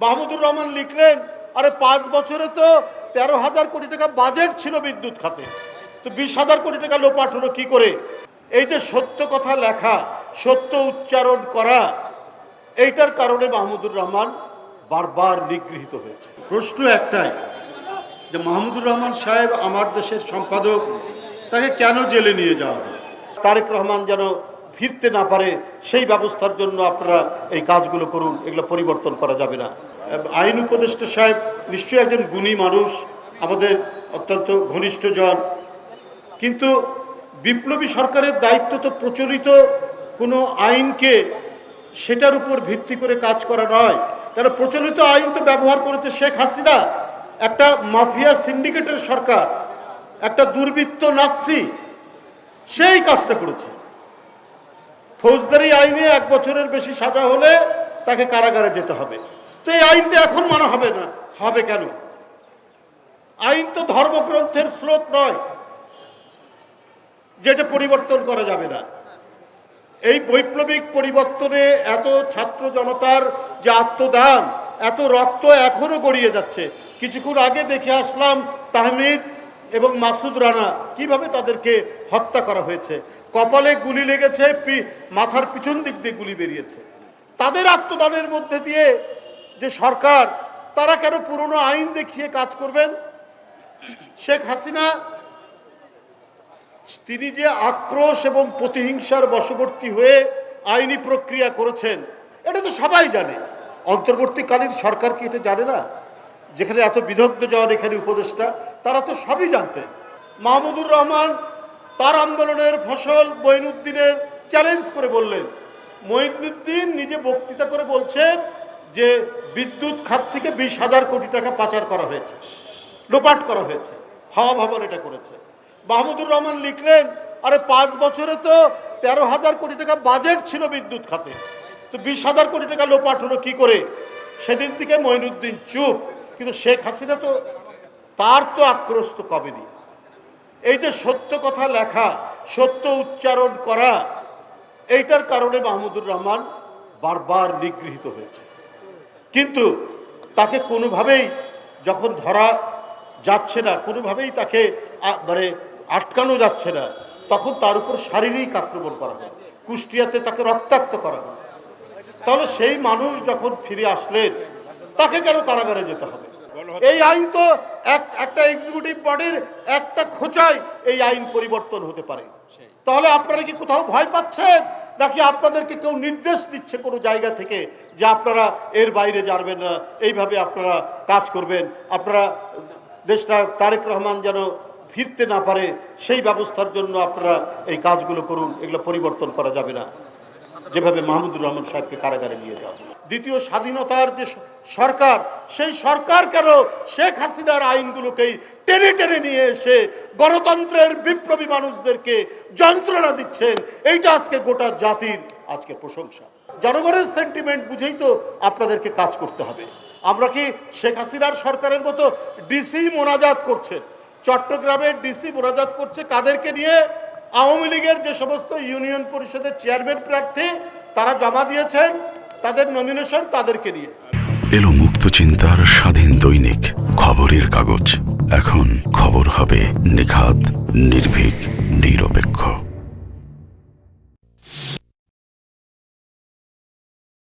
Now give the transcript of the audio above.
মাহমুদুর রহমান লিখলেন, আরে 5 বছরে তো 13,000 কোটি টাকা বাজেট ছিল বিদ্যুৎ খাতে, তো 20,000 কোটি টাকা লোপাট হলো কি করে? এই যে সত্য কথা লেখা, সত্য উচ্চারণ করা, এইটার কারণে মাহমুদুর রহমান বারবার নিগৃহীত হয়েছে। প্রশ্ন একটাই যে মাহমুদুর রহমান সাহেব আমার দেশের সম্পাদক, তাকে কেন জেলে নিয়ে যাওয়া হবে? তারেক রহমান যেন ফিরতে না পারে সেই ব্যবস্থার জন্য আপনারা এই কাজগুলো করুন, এগুলো পরিবর্তন করা যাবে না। আইন উপদেষ্টা সাহেব নিশ্চয়ই একজন গুণী মানুষ, আমাদের অত্যন্ত ঘনিষ্ঠজন, কিন্তু বিপ্লবী সরকারের দায়িত্ব তো প্রচলিত কোনো আইনকে সেটার উপর ভিত্তি করে কাজ করা নয়। কারণ প্রচলিত আইন তো ব্যবহার করেছে শেখ হাসিনা, একটা মাফিয়া সিন্ডিকেটের সরকার, একটা দুর্বৃত্ত নাৎসি, সেই কাজটা করেছে। ফৌজদারি আইনে 1 বছরের বেশি সাজা হলে তাকে কারাগারে যেতে হবে। তো এই আইনটা এখন মানা হবে না, হবে কেন? আইন তো ধর্মগ্রন্থের শ্লোক নয় যেটা পরিবর্তন করা যাবে না। এই বৈপ্লবিক পরিবর্তনে এত ছাত্র জনতার যে আত্মদান, এত রক্ত এখনো গড়িয়ে যাচ্ছে। কিছুক্ষণ আগে দেখে আসলাম তাহমিদ এবং মাসুদ রানা কিভাবে তাদেরকে হত্যা করা হয়েছে, কপালে গুলি লেগেছে, মাথার পিছন দিক দিয়ে গুলি বেরিয়েছে। তাদের আত্মদানের মধ্যে দিয়ে যে সরকার, তারা কেন পুরনো আইন দেখিয়ে কাজ করবেন? শেখ হাসিনা তিনি যে আক্রোশ এবং প্রতিহিংসার বশবর্তী হয়ে আইনি প্রক্রিয়া করেছেন, এটা তো সবাই জানে। অন্তর্বর্তীকালীন সরকার কি এটা জানে না? যেখানে এত বিদগ্ধ জন এখানে উপদেষ্টা, তারা তো সবই জানতেন। মাহমুদুর রহমান তার আন্দোলনের ফসল মঈনুদ্দিনের চ্যালেঞ্জ করে বললেন। মঈনুদ্দিন নিজে বক্তৃতা করে বলছেন যে বিদ্যুৎ খাত থেকে 20,000 কোটি টাকা পাচার করা হয়েছে, লোপাট করা হয়েছে, হাওয়া ভবন এটা করেছে। মাহমুদুর রহমান লিখলেন, আরে 5 বছরে তো 13,000 কোটি টাকা বাজেট ছিল বিদ্যুৎ খাতে, তো 20,000 কোটি টাকা লোপাট হলো কি করে? সেদিন থেকে মঈনুদ্দিন চুপ। কিন্তু শেখ হাসিনা তো, তার তো আক্রোশ তো কবেনি। এই যে সত্য কথা লেখা, সত্য উচ্চারণ করা, এইটার কারণে মাহমুদুর রহমান বারবার নিগৃহীত হয়েছে। কিন্তু তাকে কোনোভাবেই যখন ধরা যাচ্ছে না, কোনোভাবেই তাকে মানে আটকানো যাচ্ছে না, তখন তার উপর শারীরিক আক্রমণ করা হয়, কুষ্টিয়াতে তাকে রক্তাক্ত করা হয়। তাহলে সেই মানুষ যখন ফিরে আসলেন, তাকে কেন কারাগারে যেতে হবে? এই আইন তো একটা এক্সিকিউটিভ বডির একটা খোঁচায় এই আইন পরিবর্তন হতে পারে। তাহলে আপনারা কি কোথাও ভয় পাচ্ছেন, নাকি আপনাদেরকে কেউ নির্দেশ দিচ্ছে কোনো জায়গা থেকে যে আপনারা এর বাইরে যাবেন না, এইভাবে আপনারা কাজ করবেন, আপনারা দেশটা তারেক রহমান যেন ফিরতে না পারে সেই ব্যবস্থার জন্য আপনারা এই কাজগুলো করুন, এগুলো পরিবর্তন করা যাবে না। যেভাবে মাহমুদুর রহমান সাহেবকে কারাগারে নিয়ে যাওয়া। দ্বিতীয় স্বাধীনতার যে সরকার, সেই সরকার কেন শেখ হাসিনার আইনগুলোকেই টেনে টেনে নিয়ে এসে গণতন্ত্রের বিপ্লবী মানুষদেরকে যন্ত্রণা দিচ্ছেন? এইটা আজকে গোটা জাতির আজকে প্রশংসা। জনগণের সেন্টিমেন্ট বুঝেই তো আপনাদেরকে কাজ করতে হবে। আমরা কি শেখ হাসিনার সরকারের মতো ডিসি মোনাজাত করছেন? চট্টগ্রামের ডিসি মোনাজাত করছে কাদেরকে নিয়ে? আওয়ামী লীগের যে সমস্ত ইউনিয়ন পরিষদের চেয়ারম্যান প্রার্থী তারা জমা দিয়েছেন তাদের নমিনেশন, তাদেরকে নিয়ে। এলো মুক্ত চিন্তার স্বাধীন দৈনিক খবরের কাগজ। এখন খবর হবে নিখাত, নির্ভীক, নিরপেক্ষ।